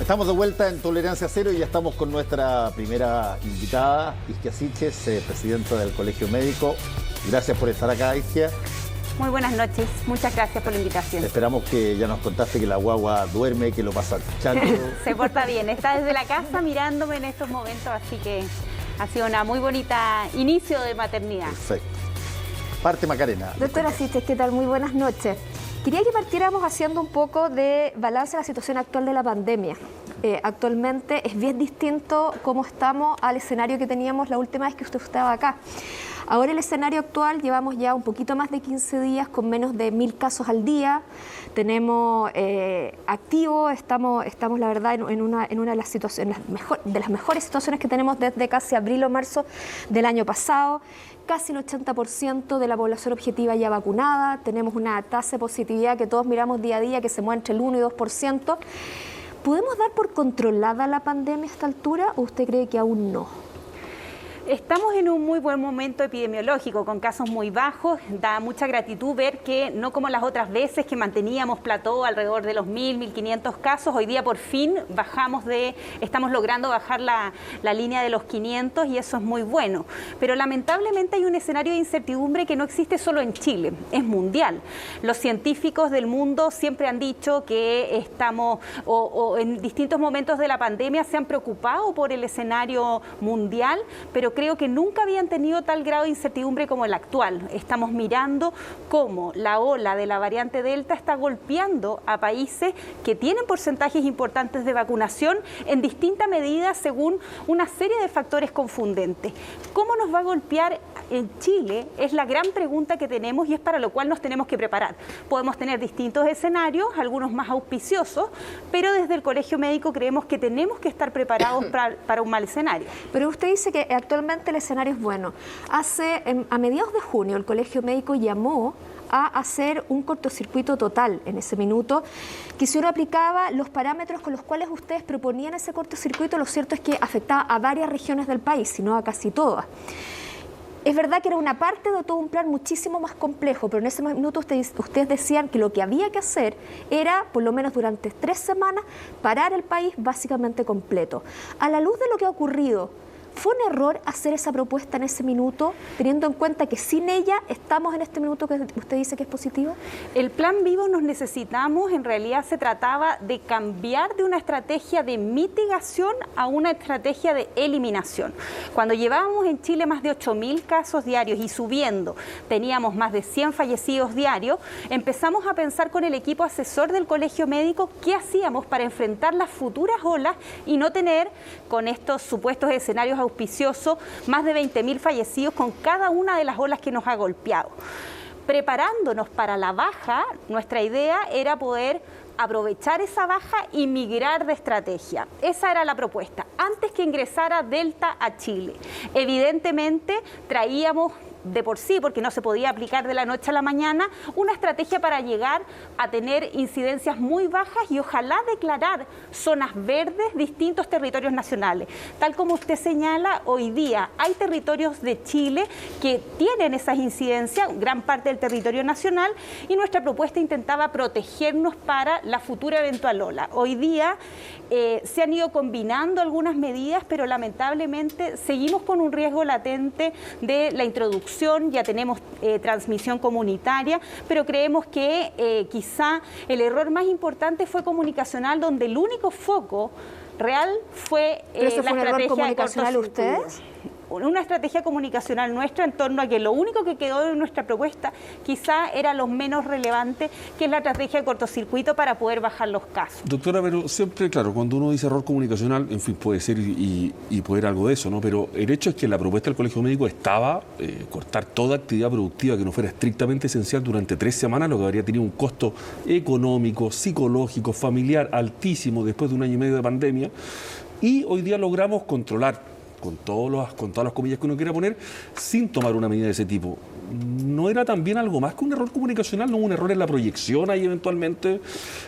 Estamos de vuelta en Tolerancia Cero y ya estamos con nuestra primera invitada, Isquia Siches, presidenta del Colegio Médico. Gracias por estar acá, Isquia. Muy buenas noches, muchas gracias por la invitación. Esperamos que ya nos contaste que la guagua duerme, que lo pasa chancho. Se porta bien, está desde la casa mirándome en estos momentos, así que ha sido una muy bonita inicio de maternidad. Perfecto. Parte Macarena. Doctora Siches, ¿qué tal? Muy buenas noches. Quería que partiéramos haciendo un poco de balance de la situación actual de la pandemia. Actualmente es bien distinto cómo estamos al escenario que teníamos la última vez que usted estaba acá. Ahora el escenario actual, llevamos ya un poquito más de 15 días con menos de 1000 casos al día. Tenemos activos, estamos la verdad en una de las situaciones, de las mejores situaciones que tenemos desde casi abril o marzo del año pasado. Casi el 80% de la población objetiva ya vacunada. Tenemos una tasa de positividad que todos miramos día a día que se mueve entre el 1 y 2%. ¿Podemos dar por controlada la pandemia a esta altura o usted cree que aún no? Estamos en un muy buen momento epidemiológico, con casos muy bajos. Da mucha gratitud ver que, no como las otras veces que manteníamos plató alrededor de los 1.500 casos, hoy día por fin estamos logrando bajar la línea de los 500 y eso es muy bueno. Pero lamentablemente hay un escenario de incertidumbre que no existe solo en Chile, es mundial. Los científicos del mundo siempre han dicho que estamos, o en distintos momentos de la pandemia se han preocupado por el escenario mundial, pero creo que nunca habían tenido tal grado de incertidumbre como el actual. Estamos mirando cómo la ola de la variante Delta está golpeando a países que tienen porcentajes importantes de vacunación en distinta medida según una serie de factores confundentes. ¿Cómo nos va a golpear en Chile? Es la gran pregunta que tenemos y es para lo cual nos tenemos que preparar. Podemos tener distintos escenarios, algunos más auspiciosos, pero desde el Colegio Médico creemos que tenemos que estar preparados para un mal escenario. Pero usted dice que actualmente el escenario es bueno. A mediados de junio el Colegio Médico llamó a hacer un cortocircuito total en ese minuto, que si uno aplicaba los parámetros con los cuales ustedes proponían ese cortocircuito, lo cierto es que afectaba a varias regiones del país, si no a casi todas. Es verdad que era una parte de todo un plan muchísimo más complejo, pero en ese minuto ustedes decían que lo que había que hacer era, por lo menos durante 3 semanas, parar el país básicamente completo. A la luz de lo que ha ocurrido, ¿fue un error hacer esa propuesta en ese minuto, teniendo en cuenta que sin ella estamos en este minuto que usted dice que es positivo? El plan vivo nos necesitamos, en realidad se trataba de cambiar de una estrategia de mitigación a una estrategia de eliminación. Cuando llevábamos en Chile más de 8.000 casos diarios y subiendo, teníamos más de 100 fallecidos diarios, empezamos a pensar con el equipo asesor del Colegio Médico qué hacíamos para enfrentar las futuras olas y no tener con estos supuestos escenarios auspicioso, más de 20.000 fallecidos con cada una de las olas que nos ha golpeado. Preparándonos para la baja, nuestra idea era poder aprovechar esa baja y migrar de estrategia. Esa era la propuesta, antes que ingresara Delta a Chile. Evidentemente traíamos de por sí, porque no se podía aplicar de la noche a la mañana, una estrategia para llegar a tener incidencias muy bajas y ojalá declarar zonas verdes distintos territorios nacionales. Tal como usted señala, hoy día hay territorios de Chile que tienen esas incidencias, gran parte del territorio nacional, y nuestra propuesta intentaba protegernos para la futura eventual ola. Hoy día se han ido combinando algunas medidas, pero lamentablemente seguimos con un riesgo latente de la introducción, ya tenemos transmisión comunitaria, pero creemos que quizá el error más importante fue comunicacional, donde el único foco real fue ¿Pero eso la fue un error estrategia comunicacional de ustedes? Una estrategia comunicacional nuestra en torno a que lo único que quedó de nuestra propuesta quizá era lo menos relevante, que es la estrategia de cortocircuito para poder bajar los casos. Doctora, pero siempre, claro, cuando uno dice error comunicacional, en fin, puede ser y puede ser algo de eso, ¿no? Pero el hecho es que la propuesta del Colegio Médico estaba cortar toda actividad productiva que no fuera estrictamente esencial durante 3 semanas, lo que habría tenido un costo económico, psicológico, familiar altísimo después de 1 año y medio de pandemia, y hoy día logramos controlar con todas las comillas que uno quiera poner, sin tomar una medida de ese tipo. ¿no era también algo más que un error comunicacional? ¿No hubo un error en la proyección ahí eventualmente?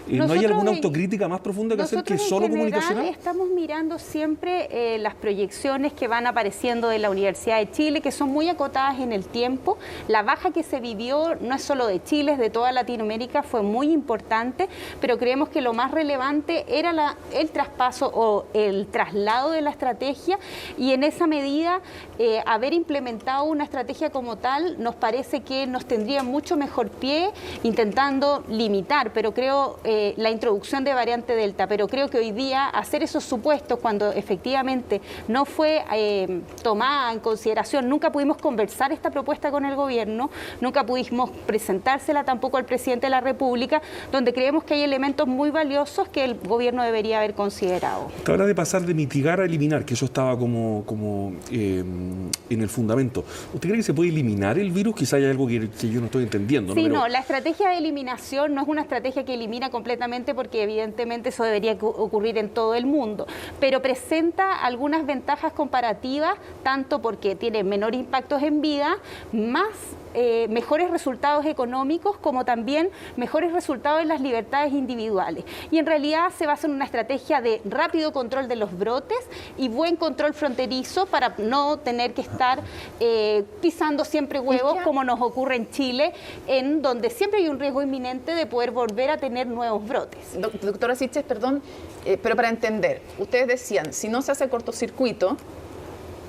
¿No hay alguna autocrítica más profunda que hacer que solo comunicacional? Estamos mirando siempre las proyecciones que van apareciendo de la Universidad de Chile, que son muy acotadas en el tiempo. La baja que se vivió no es solo de Chile, es de toda Latinoamérica, fue muy importante, pero creemos que lo más relevante era el traspaso o el traslado de la estrategia, y en esa medida haber implementado una estrategia como tal nos parece que nos tendría mucho mejor pie intentando limitar, pero creo la introducción de variante Delta, pero creo que hoy día hacer esos supuestos cuando efectivamente no fue tomada en consideración, nunca pudimos conversar esta propuesta con el gobierno, nunca pudimos presentársela tampoco al presidente de la República, donde creemos que hay elementos muy valiosos que el gobierno debería haber considerado. Ahora de pasar de mitigar a eliminar, que eso estaba como en el fundamento, ¿usted cree que se puede eliminar el virus? Quizá hay algo que yo no estoy entendiendo. Sí, ¿no? No, la estrategia de eliminación no es una estrategia que elimina completamente, porque evidentemente eso debería ocurrir en todo el mundo, pero presenta algunas ventajas comparativas, tanto porque tiene menores impactos en vida, más mejores resultados económicos, como también mejores resultados en las libertades individuales. Y en realidad se basa en una estrategia de rápido control de los brotes y buen control fronterizo para no tener que estar pisando siempre huevos, como nos ocurre en Chile, en donde siempre hay un riesgo inminente de poder volver a tener nuevos brotes. Doctora Siches, perdón, pero para entender, ustedes decían, si no se hace cortocircuito,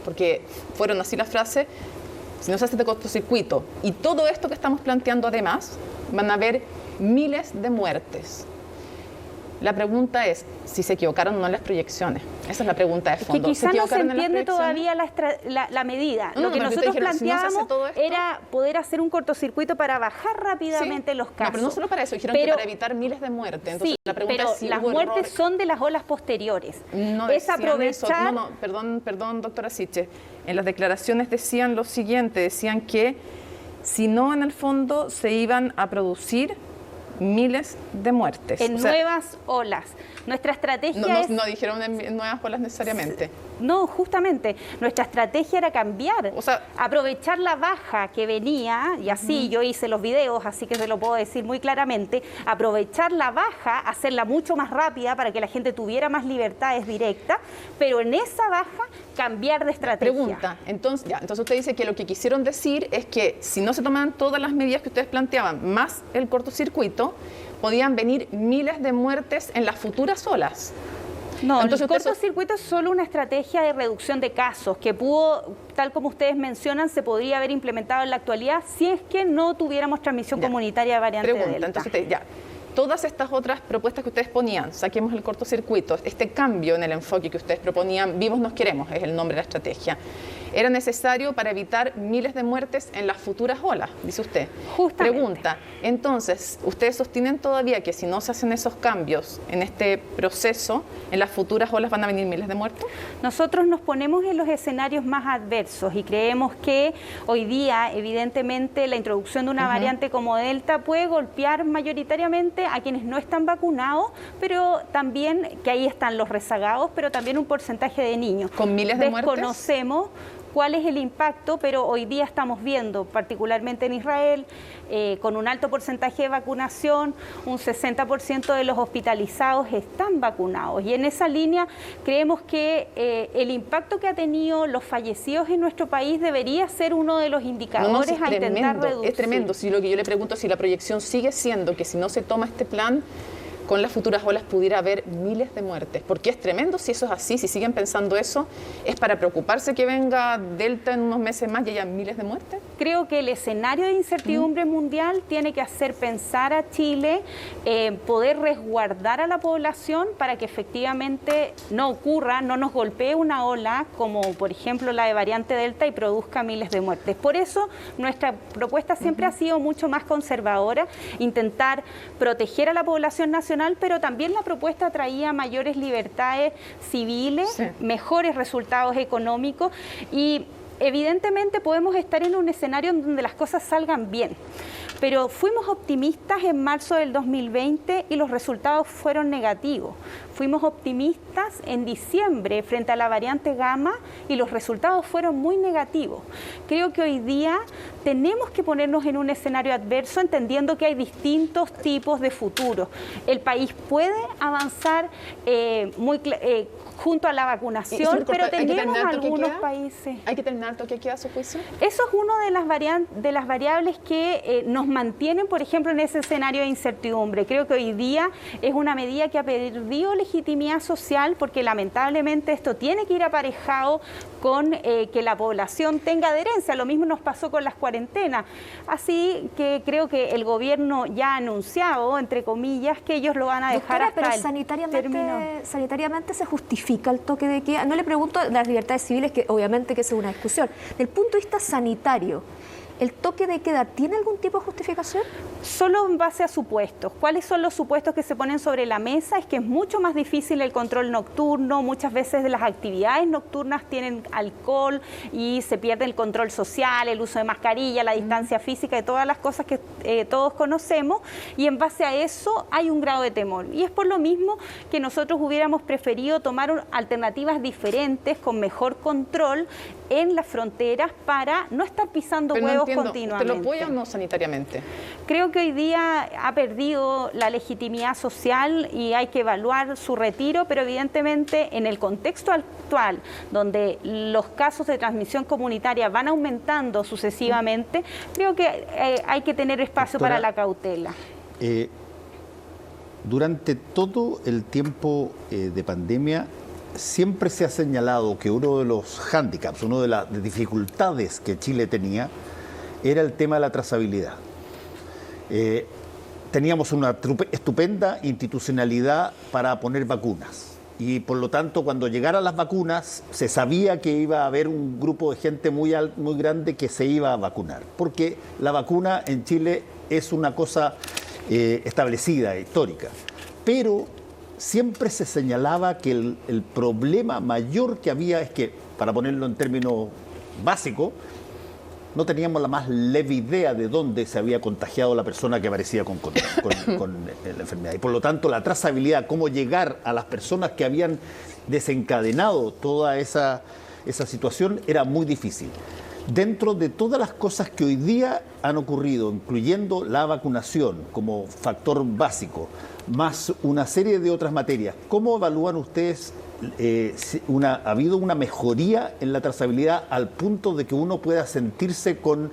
porque fueron así las frases, si no se hace de cortocircuito y todo esto que estamos planteando además, van a haber miles de muertes. La pregunta es si se equivocaron o no en las proyecciones. Esa es la pregunta de fondo. Que quizás no se entiende todavía la medida. Lo que nosotros planteábamos era poder hacer un cortocircuito para bajar rápidamente los casos. No, pero no solo para eso, dijeron que para evitar miles de muertes. Entonces, la pregunta es si las muertes son de las olas posteriores. No es aprovechar... No, perdón, doctora Siches. En las declaraciones decían lo siguiente, decían que si no, en el fondo, se iban a producir miles de muertes. En nuevas olas. Nuestra estrategia es... No dijeron en nuevas olas necesariamente. No, justamente. Nuestra estrategia era cambiar. Aprovechar la baja que venía, y así yo hice los videos, así que se lo puedo decir muy claramente, aprovechar la baja, hacerla mucho más rápida para que la gente tuviera más libertades directas, pero en esa baja cambiar de estrategia. Pregunta, entonces usted dice que lo que quisieron decir es que si no se tomaban todas las medidas que ustedes planteaban, más el cortocircuito, podían venir miles de muertes en las futuras olas. No, entonces, el cortocircuito es solo una estrategia de reducción de casos que pudo, tal como ustedes mencionan, se podría haber implementado en la actualidad si es que no tuviéramos transmisión comunitaria de variante Delta. Entonces, todas estas otras propuestas que ustedes ponían, saquemos el cortocircuito, este cambio en el enfoque que ustedes proponían, vivos nos queremos, es el nombre de la estrategia, era necesario para evitar miles de muertes en las futuras olas, dice usted. Justamente. Pregunta, entonces, ¿ustedes sostienen todavía que si no se hacen esos cambios en este proceso, en las futuras olas van a venir miles de muertos? Nosotros nos ponemos en los escenarios más adversos y creemos que hoy día, evidentemente, la introducción de una variante como Delta puede golpear mayoritariamente a quienes no están vacunados, pero también, que ahí están los rezagados, pero también un porcentaje de niños. ¿Con miles de muertes? Desconocemos cuál es el impacto, pero hoy día estamos viendo, particularmente en Israel, con un alto porcentaje de vacunación, un 60% de los hospitalizados están vacunados. Y en esa línea creemos que el impacto que ha tenido los fallecidos en nuestro país debería ser uno de los indicadores a intentar reducir. Es tremendo. Si lo que yo le pregunto, si la proyección sigue siendo que si no se toma este plan, con las futuras olas pudiera haber miles de muertes, porque es tremendo si eso es así, si siguen pensando eso, ¿es para preocuparse que venga Delta en unos meses más y haya miles de muertes? Creo que el escenario de incertidumbre mundial tiene que hacer pensar a Chile, poder resguardar a la población para que efectivamente no ocurra, no nos golpee una ola como por ejemplo la de variante Delta y produzca miles de muertes. Por eso nuestra propuesta siempre ha sido mucho más conservadora, intentar proteger a la población nacional, pero también la propuesta traía mayores libertades civiles, mejores resultados económicos y evidentemente podemos estar en un escenario en donde las cosas salgan bien. Pero fuimos optimistas en marzo del 2020 y los resultados fueron negativos. fuimos optimistas en diciembre frente a la variante Gamma y los resultados fueron muy negativos. Creo que hoy día tenemos que ponernos en un escenario adverso entendiendo que hay distintos tipos de futuros. El país puede avanzar junto a la vacunación, pero tenemos algunos países... ¿Hay que terminar el toque de queda a su juicio? Eso es una de las variables que nos mantienen, por ejemplo, en ese escenario de incertidumbre. Creo que hoy día es una medida que ha perdido legitimidad social porque lamentablemente esto tiene que ir aparejado con que la población tenga adherencia. Lo mismo nos pasó con las cuarentenas. Así que creo que el gobierno ya ha anunciado, entre comillas, que ellos lo van a dejar hasta pero el término. sanitariamente se justifica el toque de queda. No le pregunto de las libertades civiles, que obviamente que esa es una discusión. Del punto de vista sanitario, ¿el toque de queda tiene algún tipo de justificación? Solo en base a supuestos. ¿Cuáles son los supuestos que se ponen sobre la mesa? Es que es mucho más difícil el control nocturno, muchas veces de las actividades nocturnas tienen alcohol y se pierde el control social, el uso de mascarilla, la distancia física, de todas las cosas que todos conocemos, y en base a eso hay un grado de temor. Y es por lo mismo que nosotros hubiéramos preferido tomar alternativas diferentes con mejor control en las fronteras para no estar pisando huevos continuamente. ¿Te lo apoya o no sanitariamente? Creo que hoy día ha perdido la legitimidad social y hay que evaluar su retiro, pero evidentemente en el contexto actual, donde los casos de transmisión comunitaria van aumentando sucesivamente, creo que hay que tener espacio para la cautela. Durante todo el tiempo de pandemia, siempre se ha señalado que uno de los hándicaps, una de las dificultades que Chile tenía, era el tema de la trazabilidad. Teníamos una estupenda institucionalidad para poner vacunas y por lo tanto cuando llegaran las vacunas se sabía que iba a haber un grupo de gente muy grande que se iba a vacunar, porque la vacuna en Chile es una cosa establecida, histórica, pero siempre se señalaba que el problema mayor que había es que, para ponerlo en términos básicos, no teníamos la más leve idea de dónde se había contagiado la persona que aparecía con la enfermedad. Y por lo tanto, la trazabilidad, cómo llegar a las personas que habían desencadenado toda esa situación, era muy difícil. Dentro de todas las cosas que hoy día han ocurrido, incluyendo la vacunación como factor básico, más una serie de otras materias, ¿cómo evalúan ustedes? ¿Ha habido una mejoría en la trazabilidad al punto de que uno pueda sentirse con,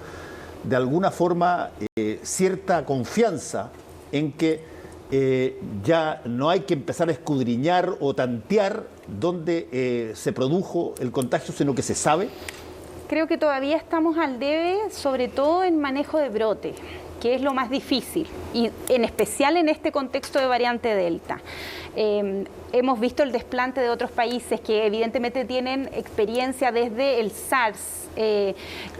de alguna forma, cierta confianza en que ya no hay que empezar a escudriñar o tantear dónde se produjo el contagio, sino que se sabe? Creo que todavía estamos al debe, sobre todo en manejo de brote, que es lo más difícil, y en especial en este contexto de variante Delta. Hemos visto el desplante de otros países que evidentemente tienen experiencia desde el SARS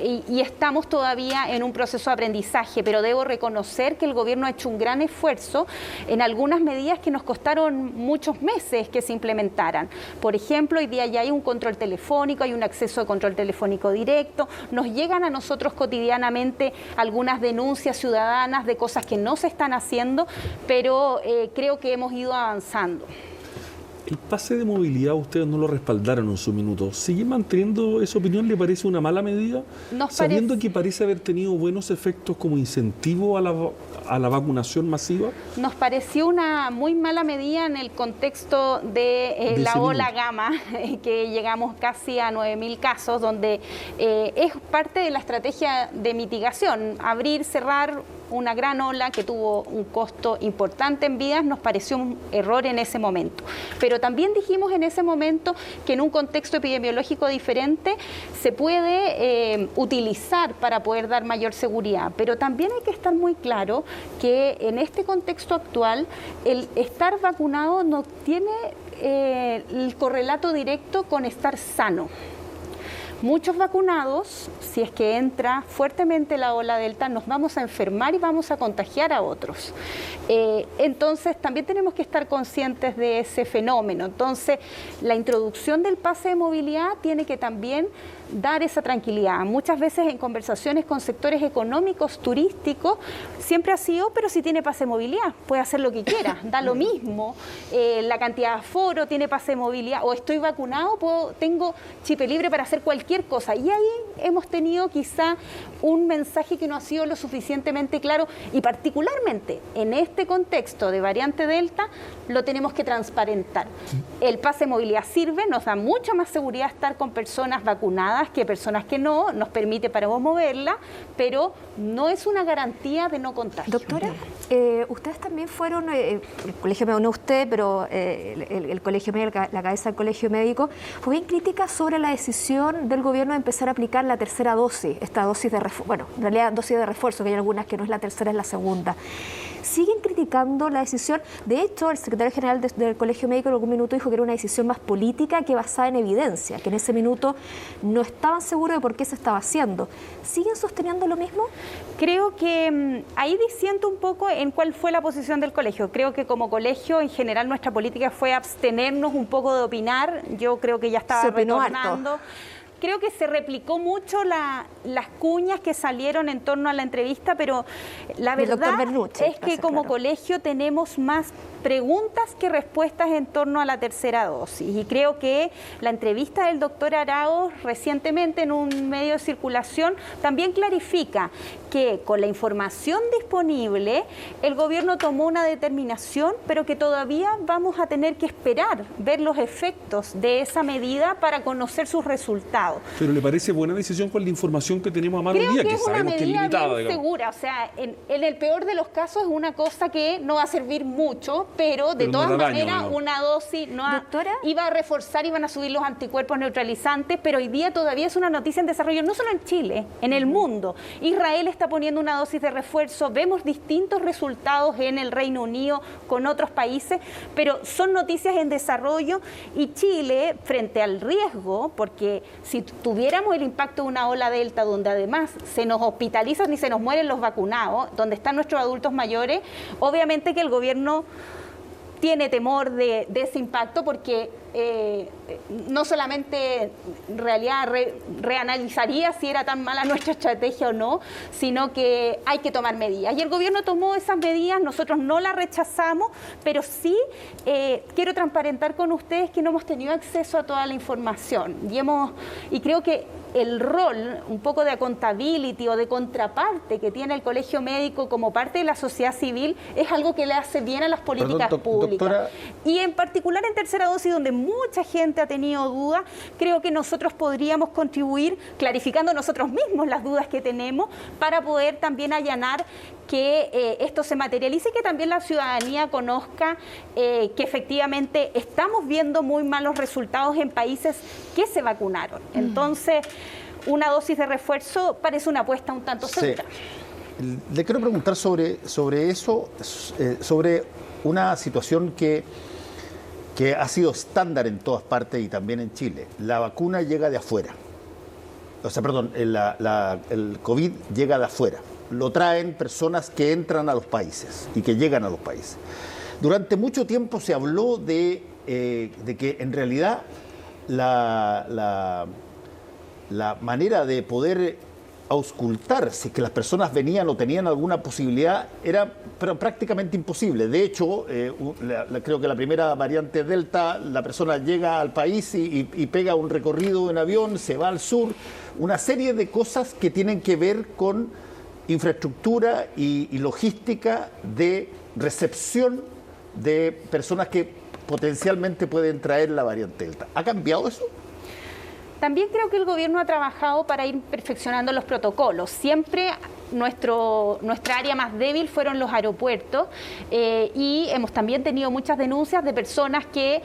y estamos todavía en un proceso de aprendizaje, pero debo reconocer que el gobierno ha hecho un gran esfuerzo en algunas medidas que nos costaron muchos meses que se implementaran. Por ejemplo, hoy día ya hay un control telefónico, hay un acceso de control telefónico directo, nos llegan a nosotros cotidianamente algunas denuncias ciudadanas de cosas que no se están haciendo, pero creo que hemos ido avanzando. El pase de movilidad ustedes no lo respaldaron en su minuto. ¿Sigue manteniendo esa opinión? ¿Le parece una mala medida? Sabiendo que parece haber tenido buenos efectos como incentivo a la vacunación masiva. Nos pareció una muy mala medida en el contexto de la ola Gamma, que llegamos casi a 9.000 casos, donde es parte de la estrategia de mitigación, abrir, cerrar. Una gran ola que tuvo un costo importante en vidas, nos pareció un error en ese momento. Pero también dijimos en ese momento que en un contexto epidemiológico diferente se puede utilizar para poder dar mayor seguridad. Pero también hay que estar muy claro que en este contexto actual el estar vacunado no tiene el correlato directo con estar sano. Muchos vacunados, si es que entra fuertemente la ola Delta, nos vamos a enfermar y vamos a contagiar a otros. Entonces, también tenemos que estar conscientes de ese fenómeno. Entonces, la introducción del pase de movilidad tiene que también dar esa tranquilidad. Muchas veces en conversaciones con sectores económicos, turísticos, siempre ha sido, pero si tiene pase de movilidad, puede hacer lo que quiera, da lo mismo. La cantidad de aforo, tiene pase de movilidad, o estoy vacunado, tengo chip libre para hacer cualquier cosa. Y ahí hemos tenido quizá un mensaje que no ha sido lo suficientemente claro, y particularmente en este contexto de variante Delta, lo tenemos que transparentar. El pase de movilidad sirve, nos da mucha más seguridad estar con personas vacunadas que personas que no, nos permite para moverla, pero no es una garantía de no contagio. Doctora, ustedes también fueron, el colegio médico, no usted, pero el colegio médico, la cabeza del colegio médico, fue bien crítica sobre la decisión del gobierno de empezar a aplicar la tercera dosis, esta dosis de refuerzo, bueno, en realidad dosis de refuerzo, que hay algunas que no es la tercera, es la segunda. Siguen criticando la decisión. De hecho, el secretario general del Colegio Médico en algún minuto dijo que era una decisión más política que basada en evidencia, que en ese minuto no estaban seguros de por qué se estaba haciendo. ¿Siguen sosteniendo lo mismo? Creo que ahí disiento un poco en cuál fue la posición del colegio. Creo que como colegio, en general, nuestra política fue abstenernos un poco de opinar. Yo creo que ya estaba retornando. Harto. Creo que se replicó mucho las cuñas que salieron en torno a la entrevista, pero la verdad es que como colegio tenemos más preguntas que respuestas en torno a la tercera dosis. Y creo que la entrevista del doctor Araoz recientemente en un medio de circulación también clarifica que con la información disponible el gobierno tomó una determinación, pero que todavía vamos a tener que esperar ver los efectos de esa medida para conocer sus resultados. ¿Pero le parece buena decisión con la información que tenemos a mano hoy día, que sabemos que es limitada? Bien segura, o sea, en el peor de los casos es una cosa que no va a servir mucho, pero de todas maneras una dosis iba a reforzar, iban a subir los anticuerpos neutralizantes, pero hoy día todavía es una noticia en desarrollo, no solo en Chile, en el mundo. Israel está poniendo una dosis de refuerzo, vemos distintos resultados en el Reino Unido con otros países, pero son noticias en desarrollo, y Chile, frente al riesgo, porque si tuviéramos el impacto de una ola Delta, donde además se nos hospitalizan y se nos mueren los vacunados, donde están nuestros adultos mayores, obviamente que el gobierno tiene temor de ese impacto, porque no solamente en realidad reanalizaría si era tan mala nuestra estrategia o no, sino que hay que tomar medidas. Y el gobierno tomó esas medidas, nosotros no las rechazamos, pero sí quiero transparentar con ustedes que no hemos tenido acceso a toda la información. Y creo que el rol un poco de accountability o de contraparte que tiene el Colegio Médico como parte de la sociedad civil es algo que le hace bien a las políticas públicas. Doctora. Y en particular en tercera dosis, donde mucha gente ha tenido dudas, creo que nosotros podríamos contribuir clarificando nosotros mismos las dudas que tenemos para poder también allanar que esto se materialice y que también la ciudadanía conozca que efectivamente estamos viendo muy malos resultados en países que se vacunaron. Entonces, una dosis de refuerzo parece una apuesta un tanto segura. Sí. Le quiero preguntar sobre eso, sobre una situación que ha sido estándar en todas partes y también en Chile. La vacuna llega de afuera. O sea, perdón, el COVID llega de afuera. Lo traen personas que entran a los países y que llegan a los países. Durante mucho tiempo se habló de que en realidad la manera de poder auscultar si que las personas venían o tenían alguna posibilidad era prácticamente imposible. De hecho, creo que la primera variante Delta, la persona llega al país y pega un recorrido en avión, se va al sur, una serie de cosas que tienen que ver con infraestructura y logística de recepción de personas que potencialmente pueden traer la variante Delta. ¿Ha cambiado eso? También creo que el gobierno ha trabajado para ir perfeccionando los protocolos. Siempre nuestra área más débil fueron los aeropuertos y hemos también tenido muchas denuncias de personas que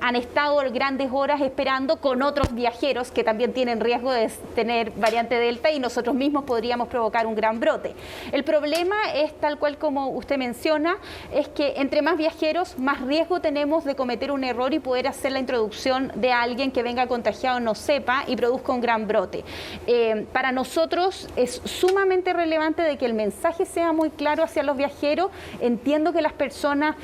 han estado grandes horas esperando con otros viajeros que también tienen riesgo de tener variante Delta y nosotros mismos podríamos provocar un gran brote. El problema es tal cual como usted menciona, es que entre más viajeros, más riesgo tenemos de cometer un error y poder hacer la introducción de alguien que venga contagiado no sepa y produzca un gran brote. Para nosotros es sumamente relevante de que el mensaje sea muy claro hacia los viajeros. Entiendo que las personas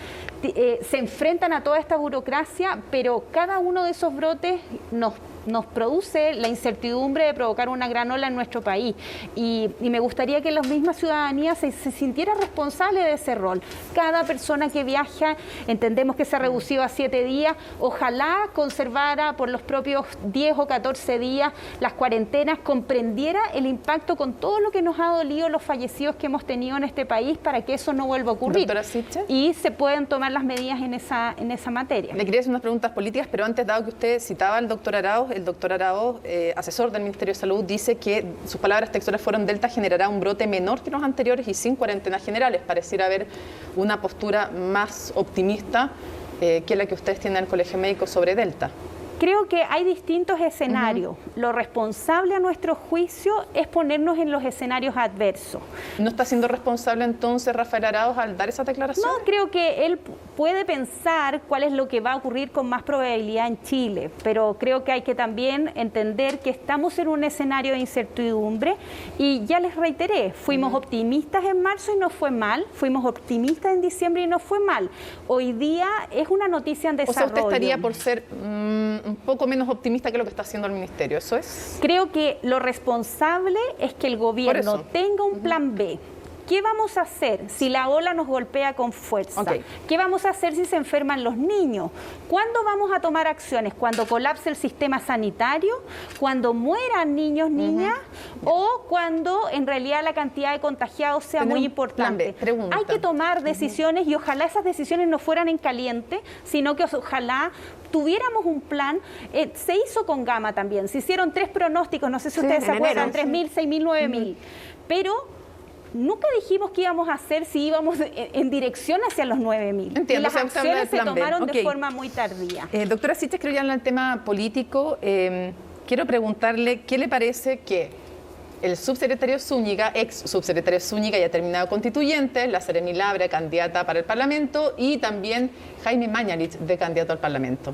se enfrentan a toda esta burocracia, pero cada uno de esos brotes nos produce la incertidumbre de provocar una gran ola en nuestro país. Y me gustaría que la misma ciudadanía se sintiera responsable de ese rol. Cada persona que viaja, entendemos que se ha reducido a 7 días, ojalá conservara por los propios 10 o 14 días las cuarentenas, comprendiera el impacto con todo lo que nos ha dolido los fallecidos que hemos tenido en este país para que eso no vuelva a ocurrir. Doctora Sichel. Y se pueden tomar las medidas en esa materia. Le quería hacer unas preguntas políticas, pero antes, dado que usted citaba al doctor Araoz, el doctor Araoz, asesor del Ministerio de Salud, dice que sus palabras textuales fueron: Delta generará un brote menor que los anteriores y sin cuarentenas generales. Pareciera haber una postura más optimista que la que ustedes tienen en el Colegio Médico sobre Delta. Creo que hay distintos escenarios. Lo responsable a nuestro juicio es ponernos en los escenarios adversos. ¿No está siendo responsable entonces Rafael Araoz al dar esa declaración? No, creo que él puede pensar cuál es lo que va a ocurrir con más probabilidad en Chile, pero creo que hay que también entender que estamos en un escenario de incertidumbre y ya les reiteré, fuimos optimistas en marzo y nos fue mal, fuimos optimistas en diciembre y nos fue mal. Hoy día es una noticia en desarrollo. O sea, usted estaría por ser un poco menos optimista que lo que está haciendo el Ministerio, ¿eso es? Creo que lo responsable es que el gobierno tenga un plan B. ¿Qué vamos a hacer si la ola nos golpea con fuerza? Okay. ¿Qué vamos a hacer si se enferman los niños? ¿Cuándo vamos a tomar acciones? ¿Cuando colapse el sistema sanitario? ¿Cuando mueran niños, niñas? ¿O cuando en realidad la cantidad de contagiados sea muy importante? Hay que tomar decisiones y ojalá esas decisiones no fueran en caliente, sino que ojalá tuviéramos un plan. Se hizo con Gama también. Se hicieron 3 pronósticos, no sé si ustedes se acuerdan, 3.000, 6.000, 9.000. Pero nunca dijimos qué íbamos a hacer si íbamos en dirección hacia los 9.000. Entiendo, y las acciones se tomaron de forma muy tardía. Doctora Sichel, creo ya en el tema político, quiero preguntarle qué le parece que el subsecretario Zúñiga, ex subsecretario Zúñiga, ya terminado constituyente, la Seremi Labra, candidata para el Parlamento, y también Jaime Mañalich, de candidato al Parlamento.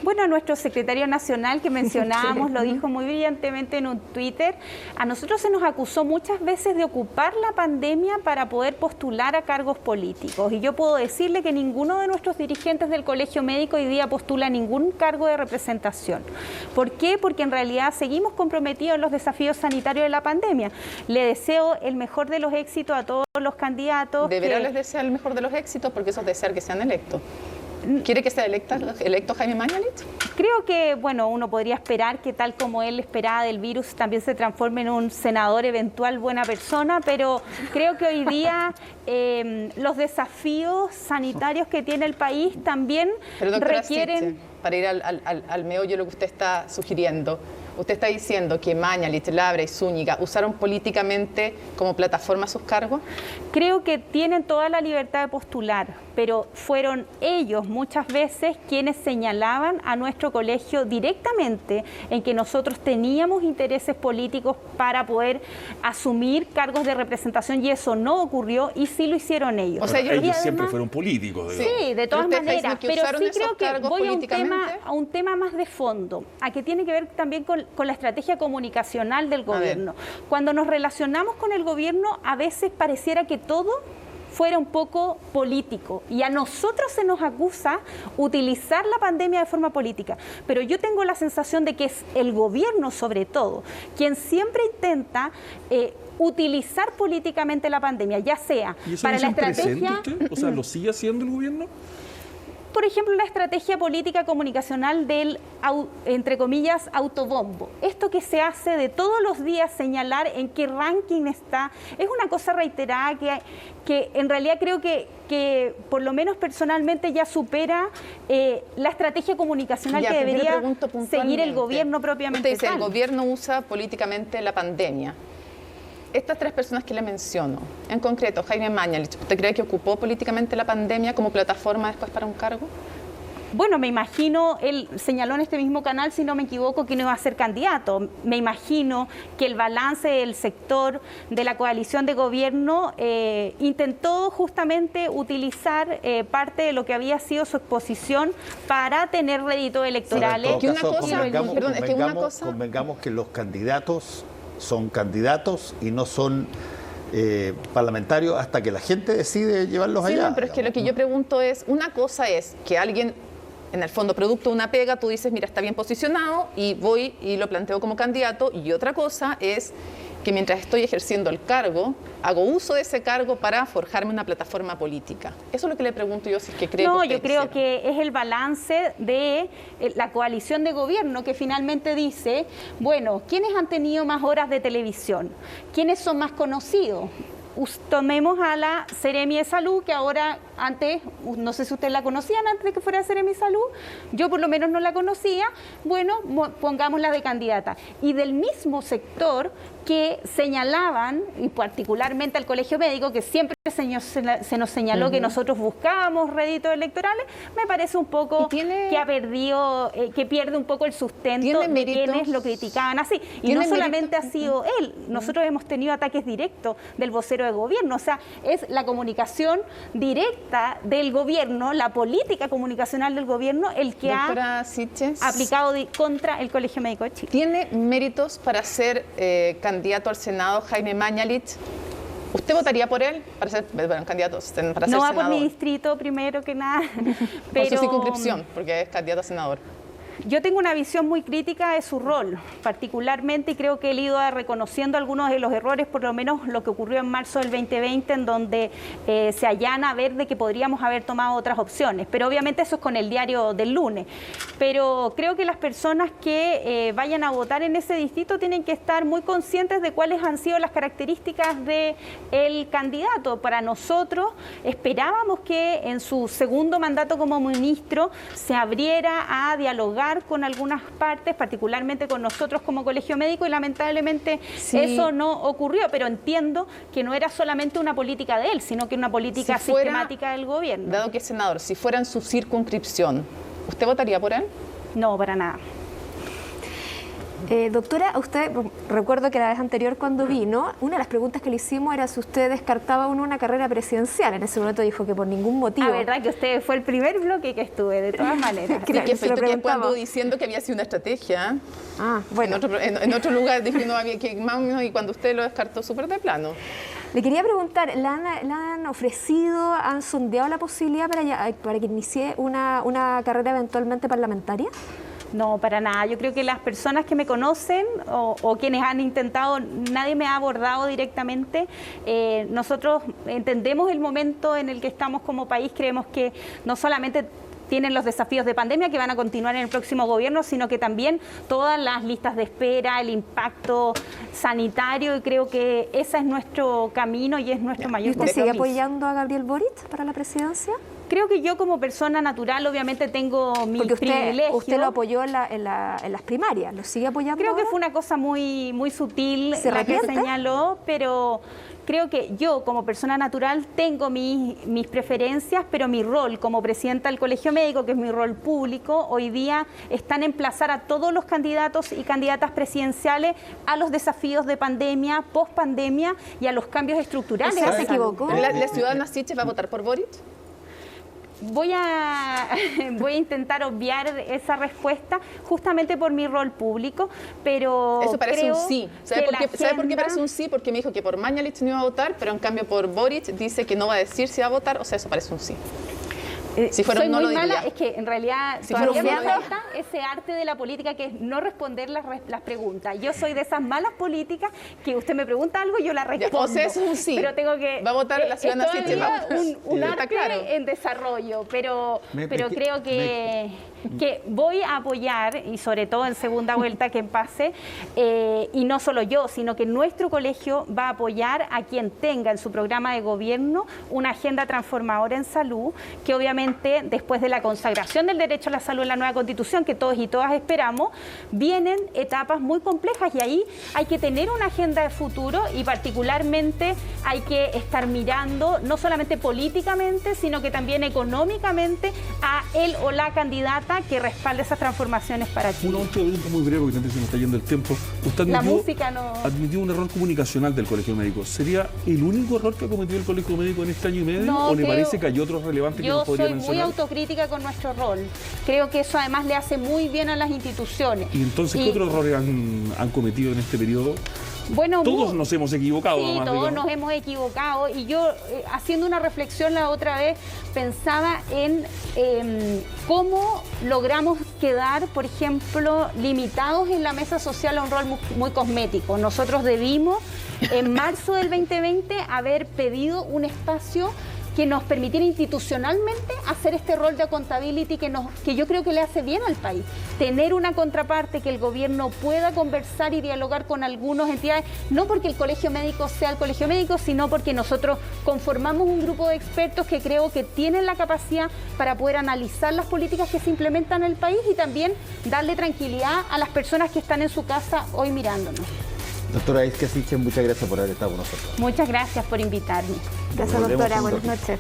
Bueno, nuestro secretario nacional que mencionábamos lo dijo muy brillantemente en un Twitter. A nosotros se nos acusó muchas veces de ocupar la pandemia para poder postular a cargos políticos. Y yo puedo decirle que ninguno de nuestros dirigentes del Colegio Médico hoy día postula ningún cargo de representación. ¿Por qué? Porque en realidad seguimos comprometidos en los desafíos sanitarios de la pandemia. Le deseo el mejor de los éxitos a todos los candidatos. ¿De veras les desea el mejor de los éxitos? Porque eso es desear que sean electos. ¿Quiere que sea electo Jaime Mañalich? Creo que, bueno, uno podría esperar que tal como él esperaba del virus también se transforme en un senador eventual buena persona, pero creo que hoy día los desafíos sanitarios que tiene el país también requieren... Sichel, para ir al meollo de lo que usted está sugiriendo, usted está diciendo que Mañalich, Labra y Zúñiga usaron políticamente como plataforma sus cargos. Creo que tienen toda la libertad de postular, pero fueron ellos muchas veces quienes señalaban a nuestro colegio directamente en que nosotros teníamos intereses políticos para poder asumir cargos de representación y eso no ocurrió y sí lo hicieron ellos. O sea, ellos además, siempre fueron políticos. Sí, de todas maneras, pero sí creo que voy a un tema más de fondo, a que tiene que ver también con la estrategia comunicacional del gobierno. Cuando nos relacionamos con el gobierno, a veces pareciera que todo fuera un poco político y a nosotros se nos acusa utilizar la pandemia de forma política, pero yo tengo la sensación de que es el gobierno sobre todo quien siempre intenta utilizar políticamente la pandemia, ya sea para la estrategia... ¿Usted? O sea, ¿lo sigue haciendo el gobierno? Por ejemplo, la estrategia política comunicacional del, entre comillas, autobombo. Esto que se hace de todos los días señalar en qué ranking está, es una cosa reiterada que en realidad creo que por lo menos personalmente ya supera la estrategia comunicacional que debería seguir el gobierno propiamente. Usted dice, el gobierno usa políticamente la pandemia. Estas 3 personas que le menciono, en concreto, Jaime Mañalich, ¿usted cree que ocupó políticamente la pandemia como plataforma después para un cargo? Bueno, me imagino, él señaló en este mismo canal, si no me equivoco, que no iba a ser candidato. Me imagino que el balance del sector de la coalición de gobierno intentó justamente utilizar parte de lo que había sido su exposición para tener réditos electorales. Convengamos que los candidatos son candidatos y no son parlamentarios hasta que la gente decide llevarlos Sí, allá. no, pero es que lo que yo pregunto es, una cosa es que alguien, en el fondo, producto de una pega, tú dices, mira, está bien posicionado y voy y lo planteo como candidato, y otra cosa es que mientras estoy ejerciendo el cargo, hago uso de ese cargo para forjarme una plataforma política. Eso es lo que le pregunto yo, si es que cree No, que yo creo que es el balance de la coalición de gobierno que finalmente dice, bueno, ¿quiénes han tenido más horas de televisión? ¿Quiénes son más conocidos? Tomemos a la Seremi de Salud, que ahora, antes, no sé si ustedes la conocían antes de que fuera Seremi de Salud, yo por lo menos no la conocía, bueno, pongámosla de candidata. Y del mismo sector que señalaban, y particularmente al Colegio Médico, que siempre se nos señaló que nosotros buscábamos réditos electorales, me parece un poco que ha perdido, que pierde un poco el sustento de quienes lo criticaban así. Y no solamente ha sido él, nosotros hemos tenido ataques directos del vocero de gobierno, o sea, es la comunicación directa del gobierno, la política comunicacional del gobierno, el que Doctora Siches, ha aplicado contra el Colegio Médico de Chile. ¿Tiene méritos para ser candidato al Senado Jaime Mañalich? ¿Usted votaría por él para ser candidato para ser No va senador? por mi distrito, primero que nada. Por su circunscripción, porque es candidato a senador. Yo tengo una visión muy crítica de su rol, particularmente, y creo que él ha ido reconociendo algunos de los errores, por lo menos lo que ocurrió en marzo del 2020, en donde se allana a ver de que podríamos haber tomado otras opciones. Pero obviamente eso es con el diario del lunes. Pero creo que las personas que vayan a votar en ese distrito tienen que estar muy conscientes de cuáles han sido las características del candidato. Para nosotros esperábamos que en su segundo mandato como ministro se abriera a dialogar con algunas partes, particularmente con nosotros como Colegio Médico, y lamentablemente eso no ocurrió, pero entiendo que no era solamente una política de él, sino que una política sistemática del gobierno. Dado que es senador, si fuera en su circunscripción, ¿usted votaría por él? No, para nada. Doctora, usted, recuerdo que la vez anterior cuando vino, una de las preguntas que le hicimos era si usted descartaba una carrera presidencial. En ese momento dijo que por ningún motivo. La verdad que usted fue el primer bloque que estuve, de todas maneras. Sí, que efecto que después anduvo diciendo que había sido una estrategia. Ah, bueno. En otro lugar dijo no había que más o menos, y cuando usted lo descartó súper de plano. Le quería preguntar, ¿le han ofrecido, han sondeado la posibilidad para que inicie una carrera eventualmente parlamentaria? No, para nada. Yo creo que las personas que me conocen o quienes han intentado, nadie me ha abordado directamente. Nosotros entendemos el momento en el que estamos como país, creemos que no solamente tienen los desafíos de pandemia que van a continuar en el próximo gobierno, sino que también todas las listas de espera, el impacto sanitario, y creo que ese es nuestro camino y es nuestro mayor compromiso. ¿Y usted sigue apoyando a Gabriel Boric para la presidencia? Creo que yo como persona natural obviamente tengo mis privilegios. Usted lo apoyó en las primarias, ¿lo sigue apoyando Creo ahora? que fue una cosa muy, muy sutil la que señaló, pero creo que yo como persona natural tengo mis preferencias, pero mi rol como presidenta del Colegio Médico, que es mi rol público, hoy día está en emplazar a todos los candidatos y candidatas presidenciales a los desafíos de pandemia, post-pandemia y a los cambios estructurales. O sea, se equivocó. ¿La ciudadana Siches va a votar por Boric? Voy a intentar obviar esa respuesta justamente por mi rol público, pero eso parece creo un sí. ¿Sabe por qué parece un sí? Porque me dijo que por Mañalich no iba a votar, pero en cambio por Boric dice que no va a decir si va a votar, o sea, eso parece un sí. Si fuera soy no muy lo diría. mala, es que en realidad Si todavía fuera me no, falta ese arte de la política que es no responder las preguntas. Yo soy de esas malas políticas que usted me pregunta algo y yo la respondo. O sea, es un sí. Pero tengo que... Va a votar la ciudadana Siches. un Está arte claro. en desarrollo, pero creo que voy a apoyar, y sobre todo en segunda vuelta que pase, y no solo yo, sino que nuestro colegio va a apoyar a quien tenga en su programa de gobierno una agenda transformadora en salud, que obviamente después de la consagración del derecho a la salud en la nueva Constitución, que todos y todas esperamos, vienen etapas muy complejas y ahí hay que tener una agenda de futuro y particularmente hay que estar mirando no solamente políticamente, sino que también económicamente a él o la candidata que respalde esas transformaciones para Chile. Una última pregunta muy breve, porque antes se me está yendo el tiempo. Usted admitió un error comunicacional del Colegio Médico. ¿Sería el único error que ha cometido el Colegio Médico en este año y medio? No, ¿O le parece que hay otros relevantes que nos podría mencionar? Yo soy muy autocrítica con nuestro rol. Creo que eso además le hace muy bien a las instituciones. ¿Y entonces qué otros errores han cometido en este periodo? Bueno, todos nos hemos equivocado. Sí, nomás, todos digamos. nos hemos equivocado. Y yo, haciendo una reflexión la otra vez, pensaba en cómo logramos quedar, por ejemplo, limitados en la mesa social a un rol muy cosmético. Nosotros debimos, en marzo del 2020, haber pedido un espacio que nos permitiera institucionalmente hacer este rol de accountability que yo creo que le hace bien al país. Tener una contraparte, que el gobierno pueda conversar y dialogar con algunas entidades, no porque el colegio médico sea el colegio médico, sino porque nosotros conformamos un grupo de expertos que creo que tienen la capacidad para poder analizar las políticas que se implementan en el país y también darle tranquilidad a las personas que están en su casa hoy mirándonos. Doctora Isquia Siches, muchas gracias por haber estado con nosotros. Muchas gracias por invitarme. Gracias, Volvemos doctora. un Buenas ratito. noches.